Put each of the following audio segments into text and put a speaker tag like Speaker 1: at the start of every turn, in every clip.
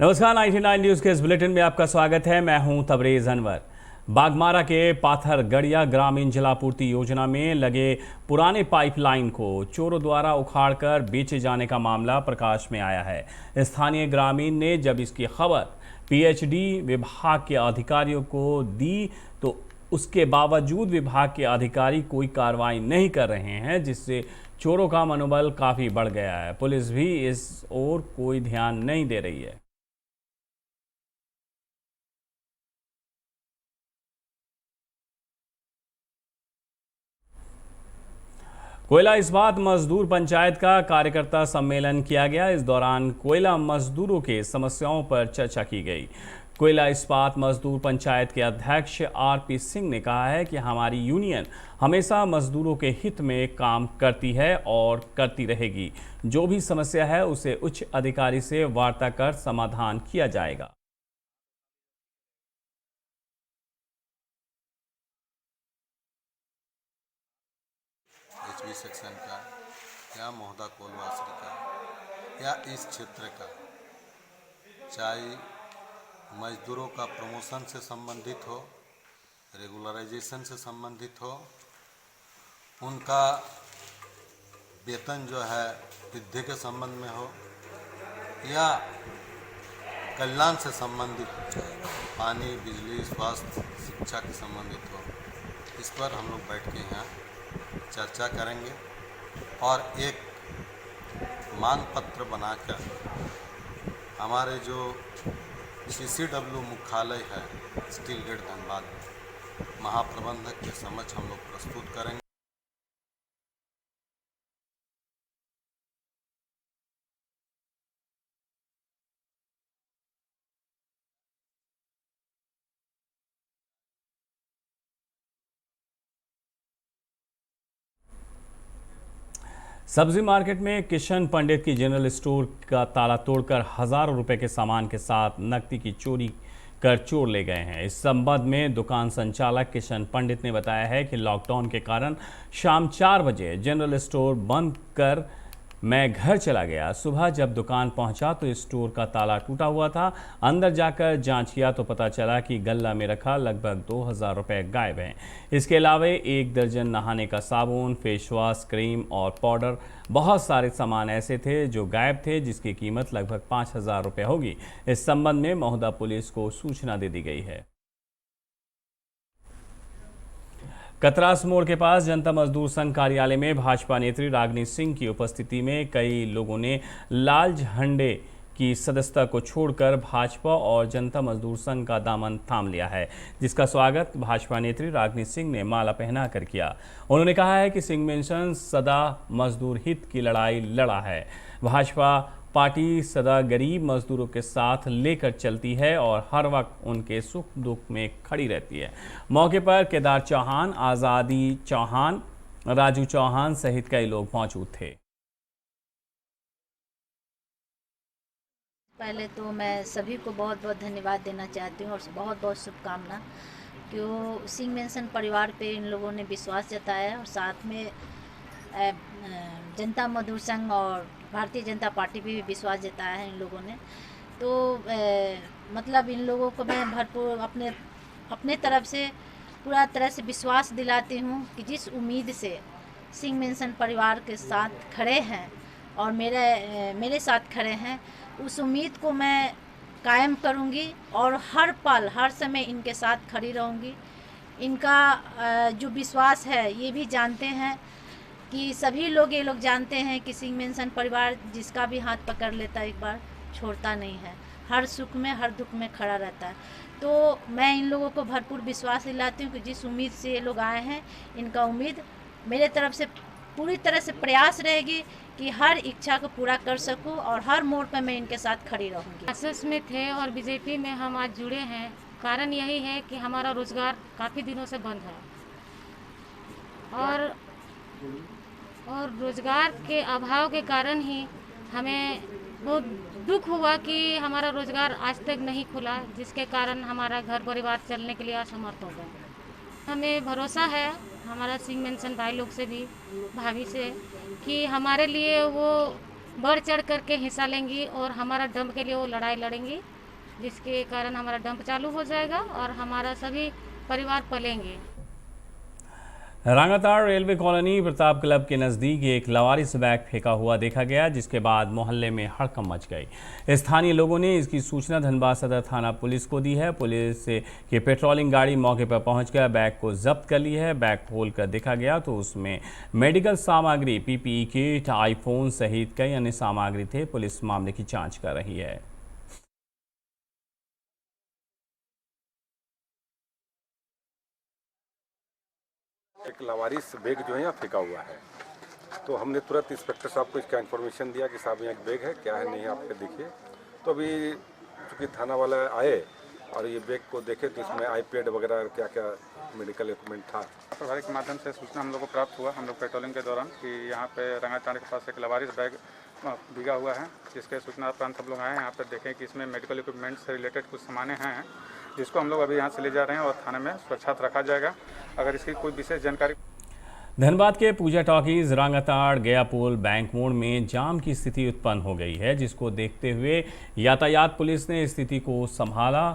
Speaker 1: नमस्कार, 99 न्यूज के इस बुलेटिन में आपका स्वागत है। मैं हूं तबरेज अनवर। बागमारा के पाथरगढ़िया ग्रामीण जलापूर्ति योजना में लगे पुराने पाइपलाइन को चोरों द्वारा उखाड़कर बेचे जाने का मामला प्रकाश में आया है। स्थानीय ग्रामीण ने जब इसकी खबर पीएचडी विभाग के अधिकारियों को दी तो उसके बावजूद विभाग के अधिकारी कोई कार्रवाई नहीं कर रहे हैं, जिससे चोरों का मनोबल काफी बढ़ गया है। पुलिस भी इस ओर कोई ध्यान नहीं दे रही है। कोयला इस्पात मजदूर पंचायत का कार्यकर्ता सम्मेलन किया गया। इस दौरान कोयला मजदूरों के समस्याओं पर चर्चा की गई। कोयला इस्पात मजदूर पंचायत के अध्यक्ष आरपी सिंह ने कहा है कि हमारी यूनियन हमेशा मजदूरों के हित में काम करती है और करती रहेगी। जो भी समस्या है उसे उच्च अधिकारी से वार्ता कर समाधान किया जाएगा।
Speaker 2: HB सेक्शन का या मोहदा कोलवासरी का या इस क्षेत्र का, चाहे मजदूरों का प्रमोशन से संबंधित हो, रेगुलराइजेशन से संबंधित हो, उनका वेतन जो है वृद्धि के संबंध में हो या कल्याण से संबंधित पानी, बिजली, स्वास्थ्य, शिक्षा के संबंधित हो, इस पर हम लोग बैठ के यहाँ चर्चा करेंगे और एक मांग पत्र बनाकर हमारे जो CCW मुख्यालय है स्टील गेट धनबाद महाप्रबंधक के समक्ष हम लोग प्रस्तुत करेंगे।
Speaker 1: सब्जी मार्केट में किशन पंडित की जनरल स्टोर का ताला तोड़कर हजारों रुपए के सामान के साथ नकदी की चोरी कर चोर ले गए हैं। इस संबंध में दुकान संचालक किशन पंडित ने बताया है कि लॉकडाउन के कारण शाम 4 बजे जनरल स्टोर बंद कर मैं घर चला गया। सुबह जब दुकान पहुंचा तो स्टोर का ताला टूटा हुआ था। अंदर जाकर जांच किया तो पता चला कि गल्ला में रखा लगभग 2000 रुपए गायब हैं। इसके अलावा 1 दर्जन नहाने का साबुन, फेस वॉश, क्रीम और पाउडर, बहुत सारे सामान ऐसे थे जो गायब थे, जिसकी कीमत लगभग 5000 रुपए होगी। इस संबंध में महुदा पुलिस को सूचना दे दी गई है। कतरास मोड़ के पास जनता मजदूर संघ कार्यालय में भाजपा नेत्री रागिनी सिंह की उपस्थिति में कई लोगों ने लाल झंडे की सदस्यता को छोड़कर भाजपा और जनता मजदूर संघ का दामन थाम लिया है, जिसका स्वागत भाजपा नेत्री रागिनी सिंह ने माला पहनाकर किया। उन्होंने कहा है कि सिंह मेंशन सदा मजदूर हित की लड़ाई लड़ा है। भाजपा पार्टी सदा गरीब मजदूरों के साथ लेकर चलती है और हर वक्त उनके सुख दुख में खड़ी रहती है। मौके पर केदार चौहान, आज़ादी चौहान, राजू चौहान सहित कई लोग मौजूद थे।
Speaker 3: पहले तो मैं सभी को बहुत बहुत धन्यवाद देना चाहती हूँ और बहुत बहुत शुभकामना, क्यों सिंह मेंशन परिवार पे इन लोगों ने विश्वास जताया और साथ में जनता मजदूर संघ और भारतीय जनता पार्टी पे भी विश्वास जताया है इन लोगों ने। तो मतलब इन लोगों को मैं भरपूर अपने तरफ से पूरा तरह से विश्वास दिलाती हूँ कि जिस उम्मीद से सिंह मेंशन परिवार के साथ खड़े हैं और मेरे साथ खड़े हैं, उस उम्मीद को मैं कायम करूँगी और हर पल हर समय इनके साथ खड़ी रहूँगी। इनका जो विश्वास है ये भी जानते हैं कि सभी लोग, ये लोग जानते हैं कि सिंह मेंशन परिवार जिसका भी हाथ पकड़ लेता है एक बार छोड़ता नहीं है, हर सुख में हर दुख में खड़ा रहता है। तो मैं इन लोगों को भरपूर विश्वास दिलाती हूँ कि जिस उम्मीद से ये लोग आए हैं, इनका उम्मीद मेरे तरफ से पूरी तरह से प्रयास रहेगी कि हर इच्छा को पूरा कर सकूं और हर मोड़ पर मैं इनके साथ खड़ी रहूंगी।
Speaker 4: आरएसएस में थे और बीजेपी में हम आज जुड़े हैं। कारण यही है कि हमारा रोजगार काफ़ी दिनों से बंद है और रोजगार के अभाव के कारण ही हमें बहुत दुख हुआ कि हमारा रोजगार आज तक नहीं खुला, जिसके कारण हमारा घर परिवार चलने के लिए असमर्थ हो गए। हमें भरोसा है हमारा सिंह मेंशन भाई लोग से भी, भाभी से, कि हमारे लिए वो बढ़ चढ़ करके हिस्सा लेंगी और हमारा दम के लिए वो लड़ाई लड़ेंगी। जिसके कारण हमारा डंप चालू हो जाएगा और हमारा सभी परिवार पलेंगे।
Speaker 1: रंगाताड़ रेलवे कॉलोनी प्रताप क्लब के नज़दीक एक लवारिस बैग फेंका हुआ देखा गया, जिसके बाद मोहल्ले में हड़कंप मच गई। स्थानीय लोगों ने इसकी सूचना धनबाद सदर थाना पुलिस को दी है। पुलिस की पेट्रोलिंग गाड़ी मौके पर पहुंचकर बैग को जब्त कर ली है। बैग खोलकर देखा गया तो उसमें मेडिकल सामग्री, पीपीई किट, आईफोन सहित कई अन्य सामग्री थे। पुलिस मामले की जाँच कर रही है।
Speaker 5: एक लावारिस बैग जो है यहाँ फेंका हुआ है, तो हमने तुरंत इंस्पेक्टर साहब को इसका इन्फॉर्मेशन दिया कि साहब यहाँ एक बैग है, क्या है नहीं है आप देखिए। तो अभी चूँकि थाना वाला आए और ये बैग को देखे तो इसमें आईपैड वगैरह क्या क्या मेडिकल इक्विपमेंट था।
Speaker 6: प्रभारी के माध्यम से सूचना हम लोग को प्राप्त हुआ, हम लोग पेट्रोलिंग के दौरान, कि यहाँ पे रंगाताड़ के पास एक लवारिस बैग भीगा हुआ है, जिसके सूचना प्रांत हम लोग आए हैं यहाँ पर देखें कि इसमें मेडिकल इक्विपमेंट से रिलेटेड कुछ सामानें हैं, जिसको हम लोग अभी यहाँ से ले जा रहे हैं और थाने में सुरक्षित रखा जाएगा। अगर इसकी कोई विशेष जानकारी।
Speaker 1: धनबाद के पूजा टॉकीज, रंगाताड़, गयापुल, बैंक मोड़ में जाम की स्थिति उत्पन्न हो गई है, जिसको देखते हुए यातायात पुलिस ने स्थिति को संभाला।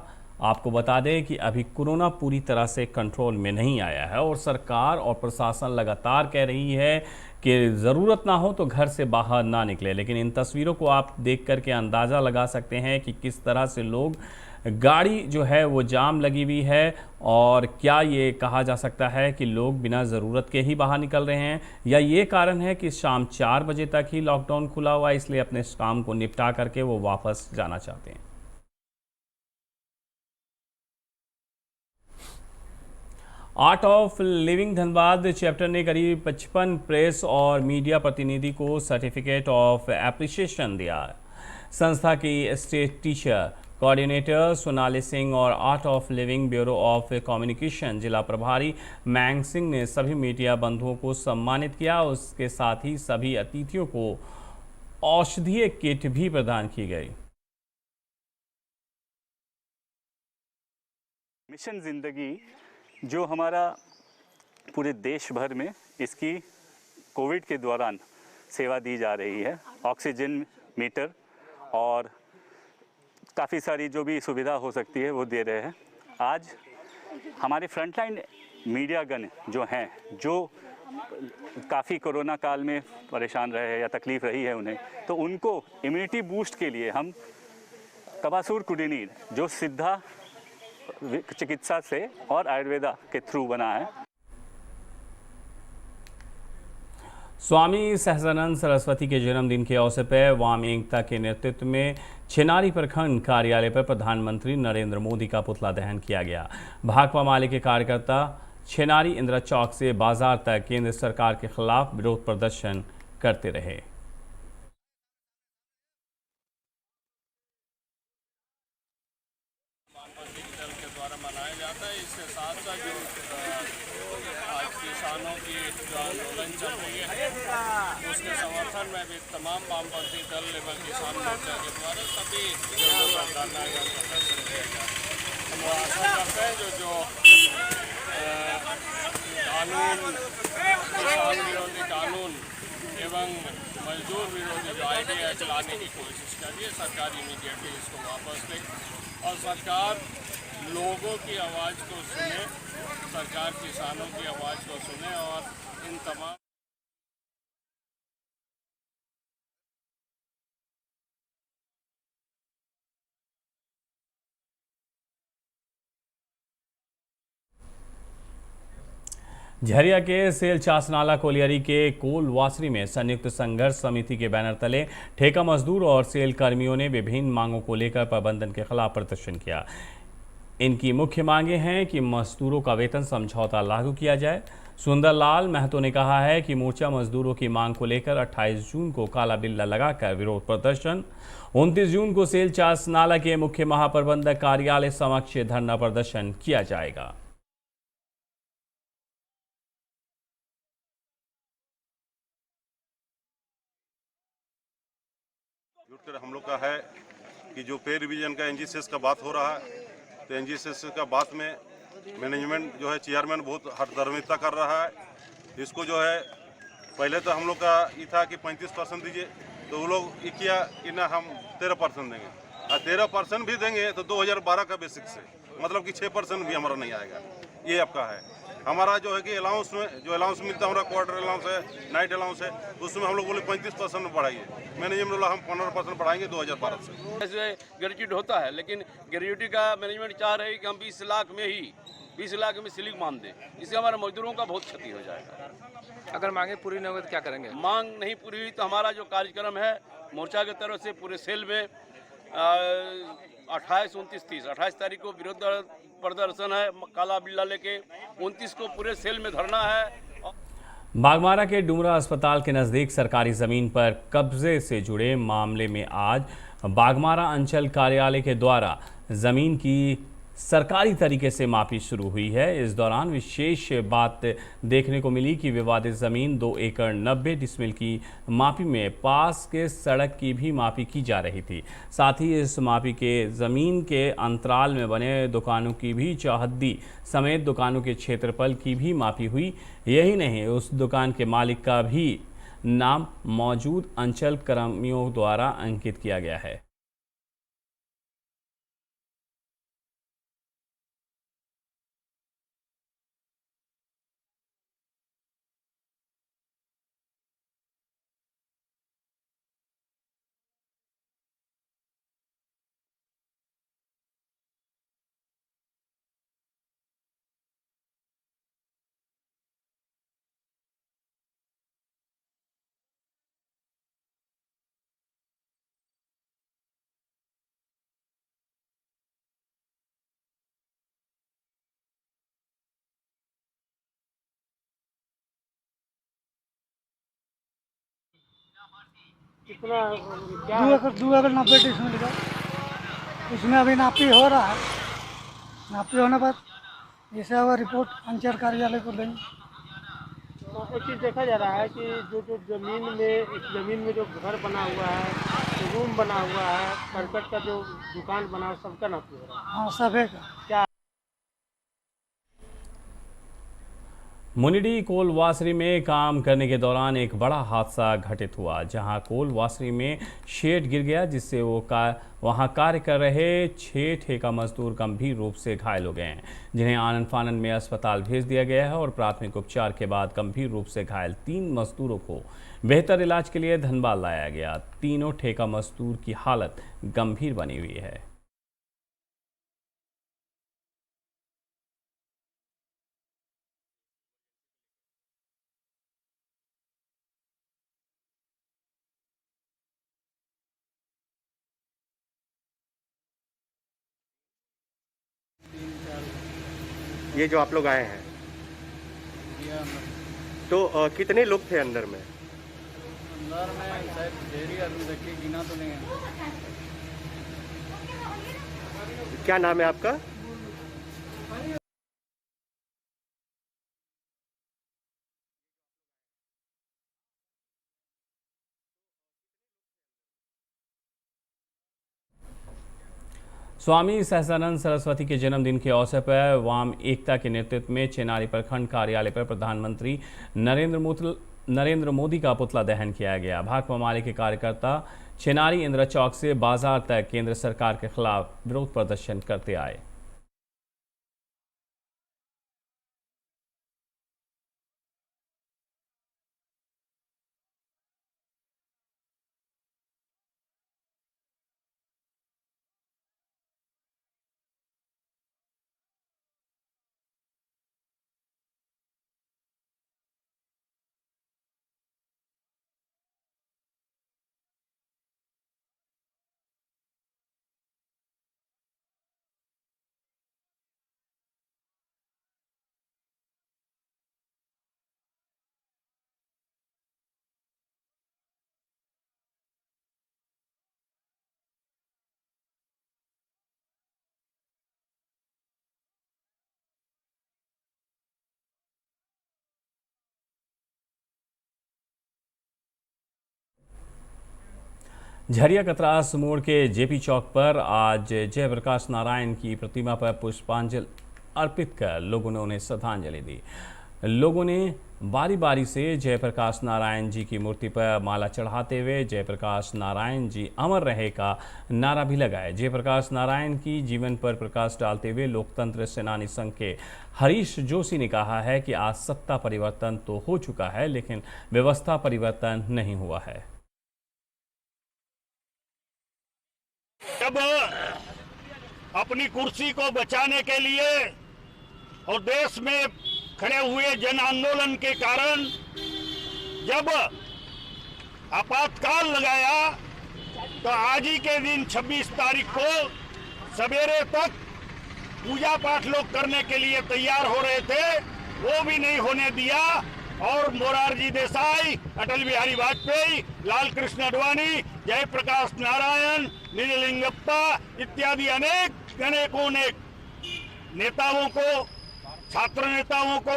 Speaker 1: आपको बता दें कि अभी कोरोना पूरी तरह से कंट्रोल में नहीं आया है और सरकार और प्रशासन लगातार कह रही है कि ज़रूरत ना हो तो घर से बाहर ना निकले। लेकिन इन तस्वीरों को आप देख करके अंदाज़ा लगा सकते हैं कि किस तरह से लोग, गाड़ी जो है वो जाम लगी हुई है, और क्या ये कहा जा सकता है कि लोग बिना ज़रूरत के ही बाहर निकल रहे हैं, या ये कारण है कि शाम 4 बजे तक ही लॉकडाउन खुला हुआ है, इसलिए अपने काम को निपटा करके वो वापस जाना चाहते हैं। Art of living Dhanbad chapter ने करीब 55 प्रेस और मीडिया प्रतिनिधि को सर्टिफिकेट ऑफ एप्रिसिएशन दिया। संस्था की state teacher coordinator Sonali Singh और art of living bureau of communication जिला प्रभारी मैंग सिंह ने सभी मीडिया बंधुओं को सम्मानित किया। उसके साथ ही सभी अतिथियों को औषधीय किट भी प्रदान की गई।
Speaker 7: मिशन जिंदगी जो हमारा पूरे देश भर में इसकी कोविड के दौरान सेवा दी जा रही है, ऑक्सीजन मीटर और काफ़ी सारी जो भी सुविधा हो सकती है वो दे रहे हैं। आज हमारे फ्रंटलाइन मीडियागण जो हैं, जो काफ़ी कोरोना काल में परेशान रहे हैं या तकलीफ़ रही है उन्हें, तो उनको इम्यूनिटी बूस्ट के लिए हम कबासूर कुडिनीर जो सिद्धा चिकित्सा से और आयुर्वेदा के थ्रू बना है।
Speaker 1: स्वामी सहजानंद सरस्वती के जन्मदिन के अवसर पर वाम एकता के नेतृत्व में छिनारी प्रखंड कार्यालय पर प्रधानमंत्री नरेंद्र मोदी का पुतला दहन किया गया। भाकपा माले के कार्यकर्ता छिनारी इंदिरा चौक से बाजार तक केंद्र सरकार के खिलाफ विरोध प्रदर्शन करते रहे।
Speaker 8: इसके साथ साथ जो आज किसानों की जो आंदोलन चल रही है उसके समर्थन में भी तमाम वामपंथी दल एवं किसान मोर्चा के द्वारा सभी धरना एवं प्रदर्शन किया गया। हम आशा करते हैं जो कानून, किसान विरोधी कानून एवं मजदूर विरोधी जो आईडी चलाने की कोशिश कर रही है, सरकार इमीडिएटली इसको वापस ले और सरकार लोगों की आवाज़ को सुने, सरकार किसानों की आवाज़ को सुने और इन तमाम
Speaker 1: झरिया के सेल चासनाला कोलियरी के कोल वासरी में संयुक्त संघर्ष समिति के बैनर तले ठेका मजदूर और सेल कर्मियों ने विभिन्न मांगों को लेकर प्रबंधन के खिलाफ प्रदर्शन किया। इनकी मुख्य मांगे हैं कि मजदूरों का वेतन समझौता लागू किया जाए। सुंदरलाल महतो ने कहा है कि मोर्चा मजदूरों की मांग को लेकर 28 जून को काला बिल्ला लगाकर विरोध प्रदर्शन, 29 जून को सेल चासनाला के मुख्य महाप्रबंधक कार्यालय समक्ष धरना प्रदर्शन किया जाएगा।
Speaker 9: हम लोग का है कि जो पे रिवीजन का एनजीसीएस का बात हो रहा है, तो एनजीसीएस का बात में मैनेजमेंट जो है चेयरमैन बहुत हठधर्मिता कर रहा है। इसको जो है पहले तो हम लोग का ये था कि 35% दीजिए, तो वो लोग ये किया कि ना हम 13% देंगे। और 13% भी देंगे तो 2012 का बेसिक से, मतलब कि 6% भी हमारा नहीं आएगा। ये आपका है। हमारा जो है कि अलाउंस में जो अलाउंस मिलता है, हमारा क्वार्टर अलाउंस है, नाइट अलाउंस है, उसमें हम लोग बोले 35% में बढ़ाइए। मैनेजमेंट बोला हम 15% बढ़ाएंगे 2012 से।
Speaker 8: ऐसे ग्रेजुएट होता है, लेकिन ग्रेजुएटी का मैनेजमेंट चाह रही है कि हम 20 लाख में ही 20 लाख में सीलिंग मान दें। इससे हमारे मजदूरों का बहुत क्षति हो जाएगा।
Speaker 10: अगर मांगे पूरी नहीं होगी तो क्या करेंगे?
Speaker 8: मांग नहीं पूरी हुई तो हमारा जो कार्यक्रम है मोर्चा की तरफ से पूरे सेल में 28, 29, 30 28 तारीख को विरोध प्रदर्शन है काला बिल्ला लेके, 29 को पूरे सेल में धरना है।
Speaker 1: बागमारा के डुमरा अस्पताल के नज़दीक सरकारी ज़मीन पर कब्जे से जुड़े मामले में आज बागमारा अंचल कार्यालय के द्वारा ज़मीन की सरकारी तरीके से मापी शुरू हुई है। इस दौरान विशेष बात देखने को मिली कि विवादित ज़मीन 2 एकड़ 90 डिसमिल की मापी में पास के सड़क की भी मापी की जा रही थी। साथ ही इस मापी के ज़मीन के अंतराल में बने दुकानों की भी चौहद्दी समेत दुकानों के क्षेत्रफल की भी मापी हुई। यही नहीं, उस दुकान के मालिक का भी नाम मौजूद अंचल कर्मियों द्वारा अंकित किया गया है।
Speaker 11: कितना क्या 2 एकड़ 90 डिसमिल का, उसमें अभी नापी हो रहा है। नापी होने पर जैसे अब रिपोर्ट अंचल कार्यालय को देंगे। तो एक चीज़ देखा जा रहा है कि जो ज़मीन में जो घर बना हुआ है, रूम बना हुआ है, करकट का जो दुकान बना है, सबका नापी हो रहा है। हाँ, सभी का। क्या
Speaker 1: मुनिडी कोल वासरी में काम करने के दौरान एक बड़ा हादसा घटित हुआ, जहां कोल वासरी में शेड गिर गया, जिससे वहां कार्य कर रहे 6 ठेका मजदूर गंभीर रूप से घायल हो गए हैं, जिन्हें आनन फानन में अस्पताल भेज दिया गया है और प्राथमिक उपचार के बाद गंभीर रूप से घायल 3 मजदूरों को बेहतर इलाज के लिए धनबाद लाया गया। तीनों ठेका मजदूर की हालत गंभीर बनी हुई है।
Speaker 12: ये जो आप लोग आए हैं, तो कितने लोग थे अंदर में?
Speaker 13: अंदर में शायद ढेरी आदमी देखिए, गिना तो नहीं है।
Speaker 12: क्या नाम है आपका?
Speaker 1: स्वामी सहजानंद सरस्वती के जन्मदिन के अवसर पर वाम एकता के नेतृत्व में चेनारी प्रखंड कार्यालय पर प्रधानमंत्री नरेंद्र मोदी का पुतला दहन किया गया। भाकपा माले के कार्यकर्ता चेनारी इंदिरा चौक से बाजार तक केंद्र सरकार के खिलाफ विरोध प्रदर्शन करते आए। झरिया कतरास मोड़ के जेपी चौक पर आज जयप्रकाश नारायण की प्रतिमा पर पुष्पांजलि अर्पित कर लोगों ने उन्हें श्रद्धांजलि दी। लोगों ने बारी बारी से जयप्रकाश नारायण जी की मूर्ति पर माला चढ़ाते हुए जयप्रकाश नारायण जी अमर रहे का नारा भी लगाया। जयप्रकाश नारायण की जीवन पर प्रकाश डालते हुए लोकतंत्र सेनानी संघ के हरीश जोशी ने कहा है कि आज सत्ता परिवर्तन तो हो चुका है, लेकिन व्यवस्था परिवर्तन नहीं हुआ है।
Speaker 10: जब अपनी कुर्सी को बचाने के लिए और देश में खड़े हुए जन आंदोलन के कारण जब आपातकाल लगाया तो आज ही के दिन 26 तारीख को सवेरे तक पूजा पाठ लोग करने के लिए तैयार हो रहे थे, वो भी नहीं होने दिया। और मोरारजी देसाई, अटल बिहारी वाजपेयी, लाल कृष्ण आडवाणी, जयप्रकाश नारायण, निजलिंगप्पा इत्यादि अनेकों नेताओं को, छात्र नेताओं को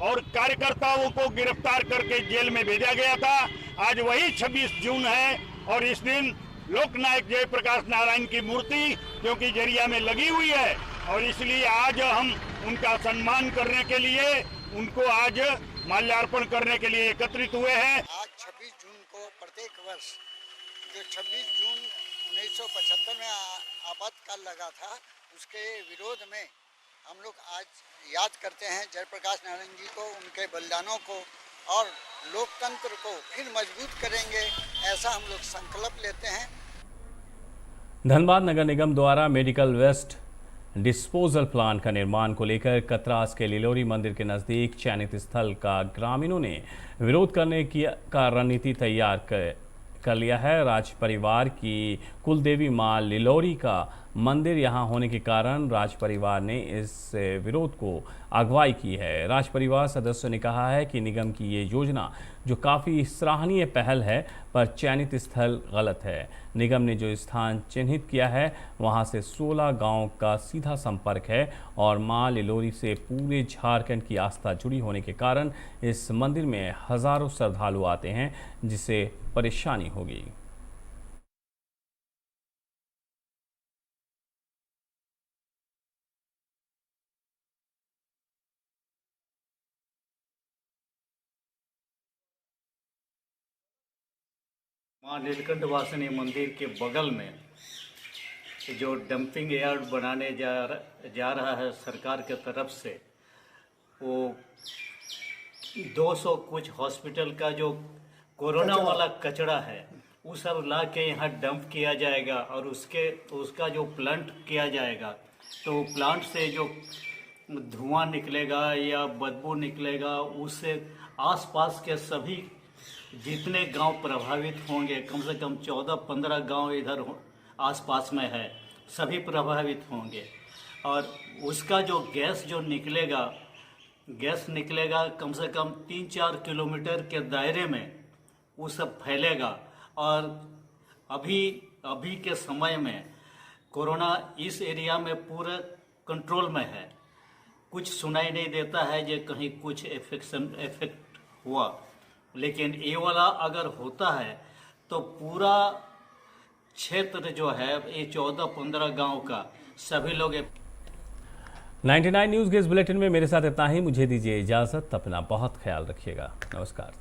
Speaker 10: और कार्यकर्ताओं को गिरफ्तार करके जेल में भेजा गया था। आज वही 26 जून है और इस दिन लोकनायक जयप्रकाश नारायण की मूर्ति क्योंकि जरिया में लगी हुई है और इसलिए आज हम उनका सम्मान करने के लिए उनको आज माल्यार्पण करने के लिए एकत्रित हुए हैं।
Speaker 14: आज 26 जून को प्रत्येक वर्ष जो 26 जून 1975 में आपातकाल लगा था उसके विरोध में हम लोग आज याद करते हैं जयप्रकाश नारायण जी को, उनके बलिदानों को और लोकतंत्र को फिर मजबूत करेंगे, ऐसा हम लोग संकल्प लेते हैं।
Speaker 1: धनबाद नगर निगम द्वारा मेडिकल वेस्ट डिस्पोजल प्लांट का निर्माण को लेकर कतरास के लिलोरी मंदिर के नज़दीक चयनित स्थल का ग्रामीणों ने विरोध करने का रणनीति तैयार कर लिया है। राज परिवार की कुलदेवी मां लिलोरी का मंदिर यहां होने के कारण राज परिवार ने इस विरोध को अगुवाई की है। राज परिवार सदस्यों ने कहा है कि निगम की ये योजना जो काफ़ी सराहनीय पहल है पर चयनित स्थल गलत है। निगम ने जो स्थान चिन्हित किया है वहां से 16 गांव का सीधा संपर्क है और मां लिलोरी से पूरे झारखंड की आस्था जुड़ी होने के कारण इस मंदिर में हजारों श्रद्धालु आते हैं, जिससे परेशानी होगी।
Speaker 15: माँ नीलकंठ वासिनी मंदिर के बगल में जो डंपिंग यार्ड बनाने जा रहा है सरकार के तरफ से, वो 200 कुछ हॉस्पिटल का जो कोरोना वाला कचरा है वो सब ला के यहाँ डंप किया जाएगा और उसका जो प्लांट किया जाएगा तो प्लांट से जो धुआं निकलेगा या बदबू निकलेगा उससे आसपास के सभी जितने गांव प्रभावित होंगे, कम से कम 14-15 गांव इधर आसपास में है, सभी प्रभावित होंगे। और उसका जो गैस निकलेगा कम से कम 3-4 किलोमीटर के दायरे में वो सब फैलेगा। और अभी के समय में कोरोना इस एरिया में पूरा कंट्रोल में है, कुछ सुनाई नहीं देता है जो कहीं कुछ इफेक्ट हुआ, लेकिन ये वाला अगर होता है तो पूरा क्षेत्र जो है ये 14-15 गांव का सभी लोग
Speaker 1: 99 न्यूज़ के इस बुलेटिन में मेरे साथ इतना ही। मुझे दीजिए इजाज़त। अपना बहुत ख्याल रखिएगा। नमस्कार।